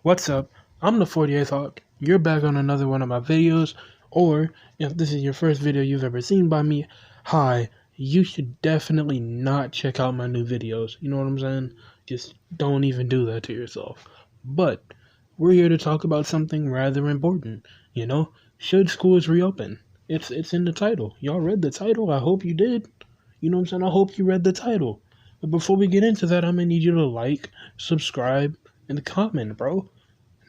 What's up? I'm the 48th Hawk. You're back on another one of my videos, or if this is your first video you've ever seen by me, hi, you should definitely not check out my new videos. You know what I'm saying? Just don't even do that to yourself. But we're here to talk about something rather important. Should schools reopen? It's in the title. Y'all read the title? I hope you did. You know what I'm saying? I hope you read the title. But before we get into that, I'm gonna need you to like, subscribe, and comment, bro.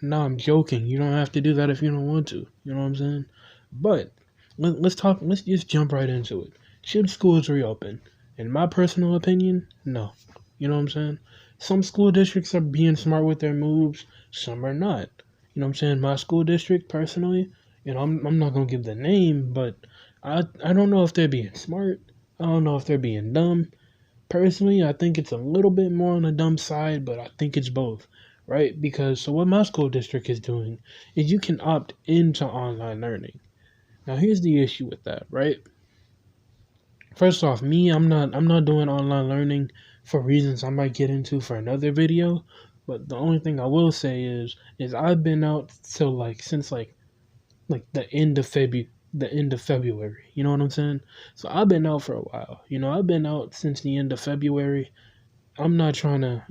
No, I'm joking. You don't have to do that if you don't want to. You know what I'm saying? But let's talk. Let's just jump right into it. Should schools reopen? In my personal opinion, no. You know what I'm saying? Some school districts are being smart with their moves. Some are not. You know what I'm saying? My school district, personally, I'm not gonna give the name, but I don't know if they're being smart. I don't know if they're being dumb. Personally, I think it's a little bit more on the dumb side, but I think it's both, right? Because so what my school district is doing is you can opt into online learning. Now, here's the issue with that, right? First off, I'm not doing online learning for reasons I might get into for another video, but the only thing I will say is I've been out till since the end of February. You know what I'm saying? So I've been out for a while. I've been out since the end of February. I'm not trying to,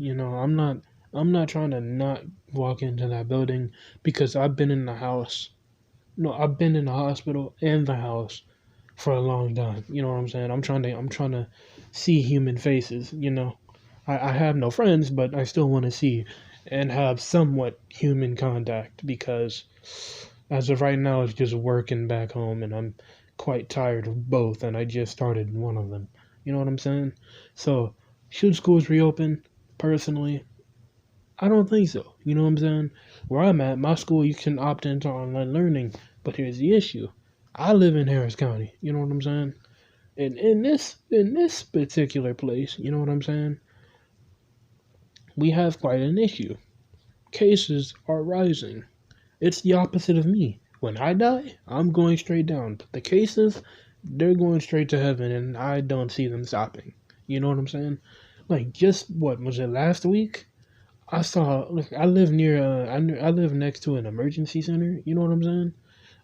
I'm not trying to not walk into that building because I've been in the house. No, I've been in the hospital and the house for a long time. You know what I'm saying? I'm trying to see human faces. I have no friends, but I still want to see and have somewhat human contact because as of right now, it's just working back home, and I'm quite tired of both. And I just started one of them. You know what I'm saying? So, should schools reopen? Personally, I don't think so. You know what I'm saying? Where I'm at, my school, you can opt into online learning, but here's the issue. I live in Harris County. You know what I'm saying? And in this particular place, you know what I'm saying? We have quite an issue. Cases are rising. It's the opposite of me. When I die, I'm going straight down. But the cases, they're going straight to heaven, and I don't see them stopping. You know what I'm saying? Like, just what was it last week? I saw. Look, I live near. I live next to an emergency center. You know what I'm saying?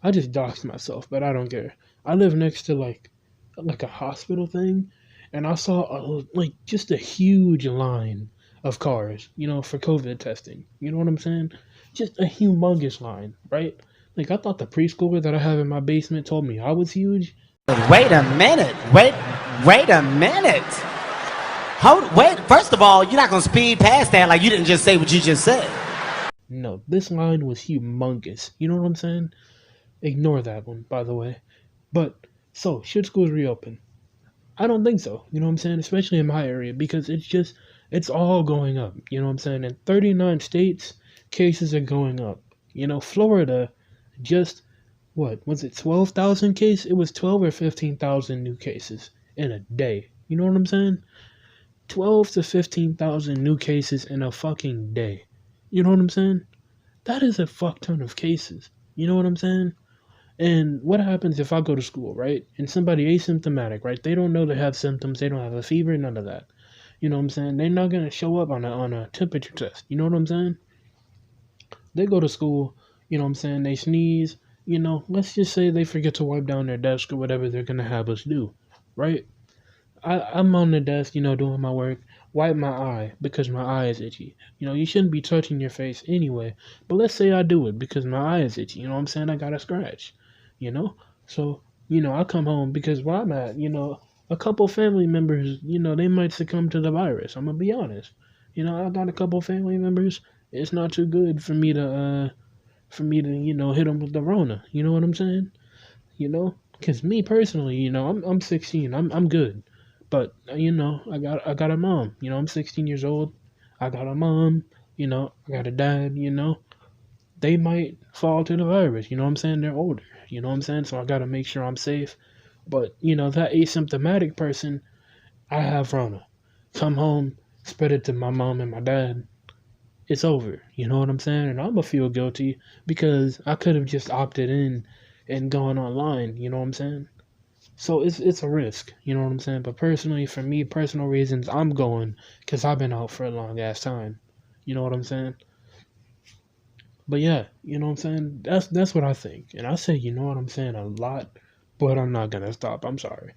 I just doxed myself, but I don't care. I live next to like a hospital thing, and I saw just a huge line of cars. For COVID testing. You know what I'm saying? Just a humongous line, right? Like I thought the preschooler that I have in my basement told me I was huge. Wait a minute. Wait a minute. Wait. First of all, you're not gonna speed past that like you didn't just say what you just said. No, this line was humongous. You know what I'm saying? Ignore that one, by the way. But so should schools reopen? I don't think so. You know what I'm saying? Especially in my area because it's all going up. You know what I'm saying? In 39 states, cases are going up. Florida just what was it? 12,000 cases? It was 12 or 15,000 new cases in a day. You know what I'm saying? 12 to 15,000 new cases in a fucking day. You know what I'm saying? That is a fuck ton of cases. You know what I'm saying? And what happens if I go to school, right? And somebody asymptomatic, right? They don't know they have symptoms. They don't have a fever, none of that. You know what I'm saying? They're not gonna show up on a temperature test. You know what I'm saying? They go to school. You know what I'm saying? They sneeze. Let's just say they forget to wipe down their desk or whatever they're gonna have us do, right? I'm on the desk, doing my work. Wipe my eye because my eye is itchy. You shouldn't be touching your face anyway. But let's say I do it because my eye is itchy. You know what I'm saying? I got a scratch. You know? So, I come home because where I'm at, a couple family members, they might succumb to the virus. I'm going to be honest. I got a couple family members. It's not too good for me to, hit them with the Rona. You know what I'm saying? Because me personally, I'm 16. I'm good. But I got a mom. I'm 16 years old. I got a mom. I got a dad. They might fall to the virus. You know what I'm saying? They're older. You know what I'm saying? So I gotta make sure I'm safe. But that asymptomatic person, I have Rona. Come home, spread it to my mom and my dad. It's over. You know what I'm saying? And I'ma feel guilty because I could have just opted in and gone online. You know what I'm saying? So it's a risk, you know what I'm saying? But personally, for me, personal reasons, I'm going because I've been out for a long ass time. You know what I'm saying? But yeah, you know what I'm saying? That's what I think. And I say, you know what I'm saying, a lot, but I'm not gonna stop. I'm sorry.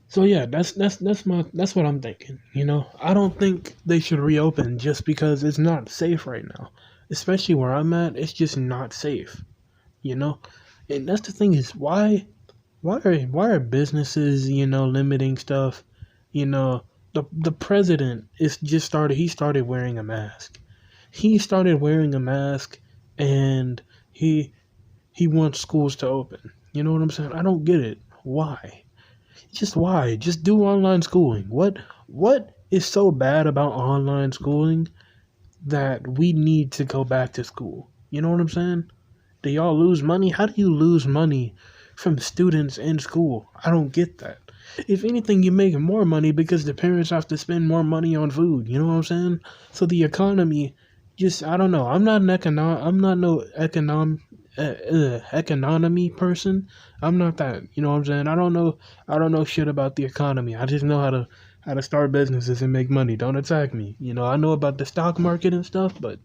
So yeah, that's what I'm thinking. You know, I don't think they should reopen just because it's not safe right now. Especially where I'm at, it's just not safe. You know, and that's the thing is why are businesses limiting stuff? You know, the president is just started. He started wearing a mask. He started wearing a mask, and he wants schools to open. You know what I'm saying? I don't get it. Why? Just why? Just do online schooling. What is so bad about online schooling that we need to go back to school? You know what I'm saying? Do y'all lose money? How do you lose money from students in school? I don't get that. If anything, you make more money because the parents have to spend more money on food. You know what I'm saying? So the economy, just I don't know. I'm not an I'm not no economy person. I'm not that. You know what I'm saying? I don't know. I don't know shit about the economy. I just know how to start businesses and make money. Don't attack me. You know, I know about the stock market and stuff, but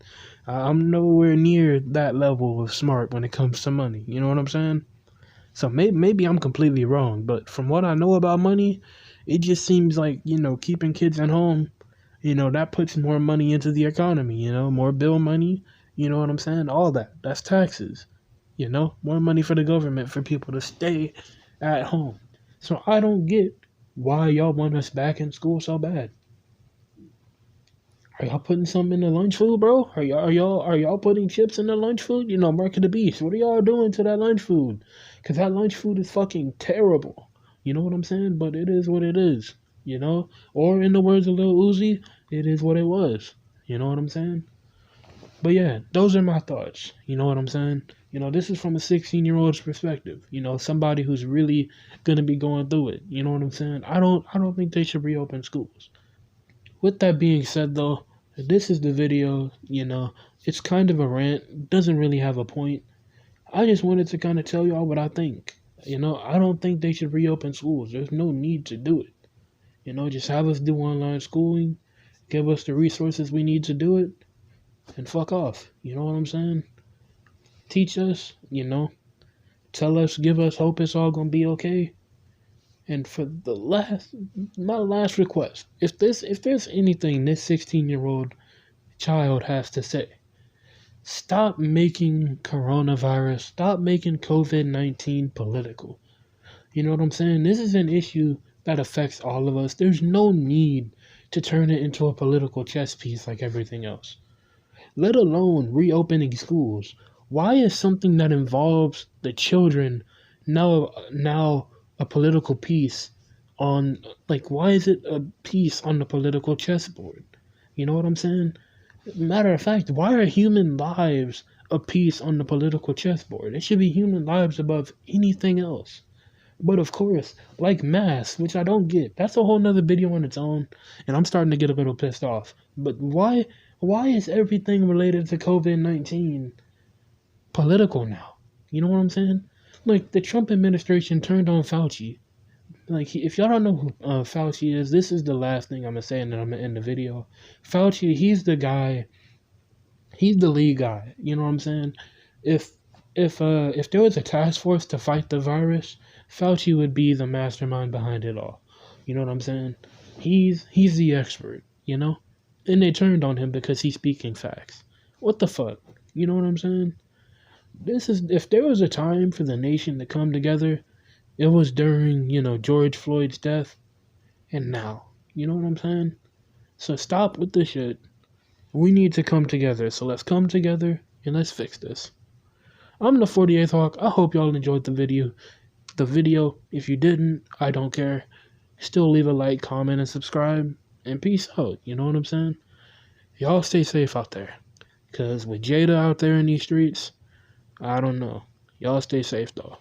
I'm nowhere near that level of smart when it comes to money. You know what I'm saying? So maybe I'm completely wrong, but from what I know about money, it just seems like, keeping kids at home, that puts more money into the economy, more bill money, you know what I'm saying? All that. That's taxes, more money for the government for people to stay at home. So I don't get why y'all want us back in school so bad. Are y'all putting something in the lunch food, bro? Are y'all putting chips in the lunch food? Mark of the beast. What are y'all doing to that lunch food? Cause that lunch food is fucking terrible. You know what I'm saying? But it is what it is. Or in the words of Lil Uzi, it is what it was. You know what I'm saying? But yeah, those are my thoughts. You know what I'm saying? This is from a 16-year-old's perspective. Somebody who's really gonna be going through it. You know what I'm saying? I don't think they should reopen schools. With that being said, though, this is the video. It's kind of a rant, doesn't really have a point. I just wanted to kind of tell y'all what I think. I don't think they should reopen schools. There's no need to do it. Just have us do online schooling, give us the resources we need to do it, and fuck off. You know what I'm saying? Teach us, tell us, give us hope it's all gonna be okay. And for my last request, if there's anything this 16-year-old child has to say, stop making coronavirus, stop making COVID-19 political. You know what I'm saying? This is an issue that affects all of us. There's no need to turn it into a political chess piece like everything else. Let alone reopening schools. Why is something that involves the children now a political piece on, like, why is it a piece on the political chessboard? You know what I'm saying? Matter of fact, why are human lives a piece on the political chessboard? It should be human lives above anything else. But of course, like masks, which I don't get. That's a whole nother video on its own, and I'm starting to get a little pissed off. But why is everything related to COVID-19 political now? You know what I'm saying? Like, the Trump administration turned on Fauci. Like, if y'all don't know who Fauci is, this is the last thing I'm gonna say, and then I'm gonna end the video. Fauci, he's the guy. He's the lead guy. You know what I'm saying? If there was a task force to fight the virus, Fauci would be the mastermind behind it all. You know what I'm saying? He's the expert. And they turned on him because he's speaking facts. What the fuck? You know what I'm saying? If there was a time for the nation to come together, it was during, George Floyd's death, and now. You know what I'm saying? So stop with the shit. We need to come together. So let's come together and let's fix this. I'm the 48th Hawk. I hope y'all enjoyed the video. If you didn't, I don't care. Still leave a like, comment, and subscribe. And peace out. You know what I'm saying? Y'all stay safe out there. Because with Jada out there in these streets, I don't know. Y'all stay safe, though.